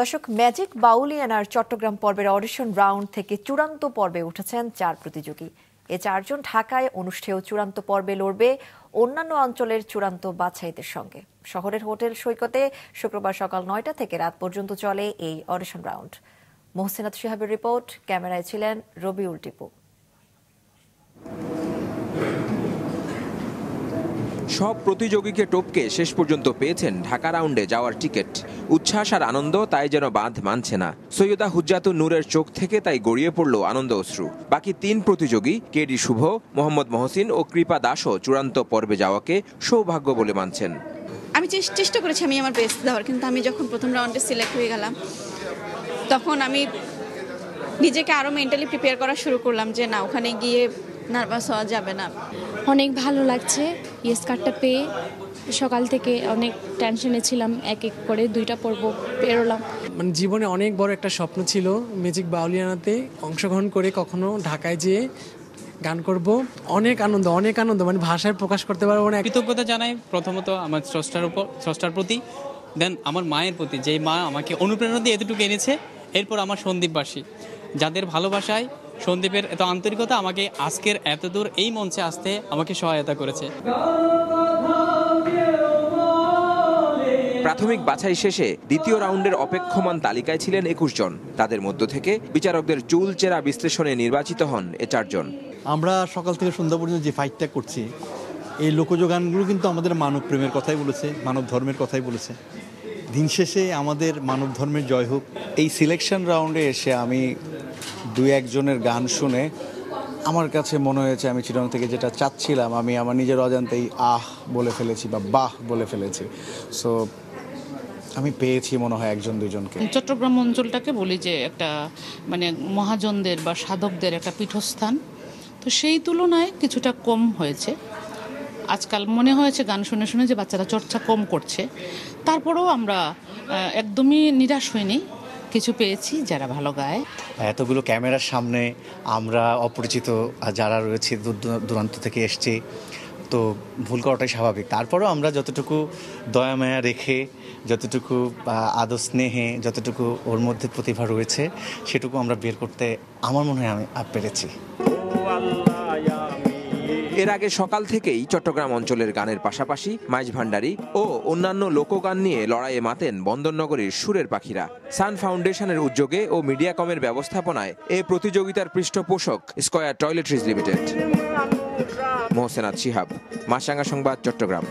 দর্শক, ম্যাজিক বাউলিয়ানার চট্টগ্রাম পর্বের audition round থেকে চূড়ান্ত পর্বে উঠেছেন 4 প্রতিযোগী। এ 4 জন ঢাকায় অনুষ্ঠেয় চূড়ান্ত পর্বে লড়বে অন্যান্য অঞ্চলের চূড়ান্ত বাছাইদের সঙ্গে। শহরের হোটেল সৈকতে শুক্রবার সকাল 9টা থেকে রাত পর্যন্ত চলে এই অডিশন রাউন্ড। মোহসেনাত শিহাবের রিপোর্ট, ক্যামেরায় ছিলেন রবিউল টিপু। সব প্রতিযোগীকে টপকে শেষ পর্যন্ত পেয়েছেন ঢাকা রাউন্ডে যাওয়ার টিকিট। উচ্ছ্বাস আর আনন্দ তাই যেন বাঁধ মানছে না। সৈয়দা হুজ্জাতুন নূরের চোখ থেকে তাই গড়িয়ে পড়ল আনন্দ অশ্রু। বাকি 3 প্রতিযোগী কেডি শুভ, মোহাম্মদ মহসিন ও কৃপা দাসও চূড়ান্ত পর্বে যাওয়াকে সৌভাগ্য বলে মানছেন। আমি চেষ্টা করেছি আমি আমার বেস্ট দেওয়ার, কিন্তু আমি যখন প্রথম রাউন্ডে সিলেক্ট হয়ে গেলাম তখন আমি নিজেকে আরও মেন্টালি প্রিপেয়ার করা শুরু করলাম যে না, ওখানে গিয়ে নার্ভাস হওয়া যাবে না। অনেক ভালো লাগছে ইয়েস কার্ডটা পেয়ে। সকাল থেকে অনেক টেনশনে ছিলাম, এক এক করে 2টা পর্ব পেরোলাম। মানে জীবনে অনেক বড় একটা স্বপ্ন ছিল ম্যাজিক বাউলিয়ানাতে অংশগ্রহণ করে কখনো ঢাকায় যেয়ে গান করব। অনেক আনন্দ, মানে ভাষায় প্রকাশ করতে পারবো না। কৃতজ্ঞতা জানাই প্রথমত আমার স্রষ্টার প্রতি, দেন আমার মায়ের প্রতি, যে মা আমাকে অনুপ্রেরণা দিয়ে এতটুকু এনেছে। এরপর আমার সন্দীপবাসী, যাদের ভালোবাসায় সন্দীপের এত আন্তরিকতা আমাকে আজকের এত দূর এই মঞ্চে আসতে আমাকে সহায়তা করেছে। প্রাথমিক বাছাই শেষে দ্বিতীয় রাউন্ডের অপেক্ষমান তালিকায় ছিলেন 21 জন। তাদের মধ্য থেকে বিচারকদের চুলচেরা বিশ্লেষণে নির্বাচিত হন এ 4 জন। আমরা সকাল থেকে সন্ধ্যা পর্যন্ত যে ফাইটটা করছি, এই লোকজ গানগুলো কিন্তু আমাদের মানব প্রেমের কথাই বলেছে, মানব ধর্মের কথাই বলেছে। দিন শেষে আমাদের মানব ধর্মের জয় হোক। এই সিলেকশন রাউন্ডে এসে আমি 2-1 জনের গান শুনে আমার কাছে মনে হয়েছে আমি চিরং থেকে যেটা চাচ্ছিলাম আমি আমার নিজের অজান্তেই আহ বলে ফেলেছি বা বাহ বলে ফেলেছি। সো আমি পেয়েছি মনে হয় 1-2 জনকে। চট্টগ্রাম অঞ্চলটাকে বলি যে একটা মানে মহাজনদের বা সাধকদের একটা পীঠস্থান, তো সেই তুলনায় কিছুটা কম হয়েছে। আজকাল মনে হয়েছে গান শুনে শুনে যে বাচ্চারা চর্চা কম করছে। তারপরেও আমরা একদমই নিরাশ হইনি, কিছু পেয়েছি যারা ভালো গায়। এতগুলো ক্যামেরার সামনে আমরা অপরিচিত যারা রয়েছে, দূরান্ত থেকে এসছি, তো ভুল করাটাই স্বাভাবিক। তারপরেও আমরা যতটুকু দয়া মায়া রেখে, যতটুকু আদর স্নেহে, যতটুকু ওর মধ্যে প্রতিভা রয়েছে সেটুকু আমরা বের করতে আমার মনে হয় আমি পেরেছি। এর আগে সকাল থেকেই চট্টগ্রাম অঞ্চলের গানের পাশাপাশি মাইজ ভান্ডারি ও অন্যান্য লোকগান নিয়ে লড়াইয়ে মাতেন বন্দরনগরীর সুরের পাখিরা। সান ফাউন্ডেশনের উদ্যোগে ও মিডিয়াকমের ব্যবস্থাপনায় এ প্রতিযোগিতার পৃষ্ঠপোষক স্কয়ার টয়লেট্রিজ লিমিটেড। মোহসেনাত শিহাব, মাছরাঙা সংবাদ, চট্টগ্রাম।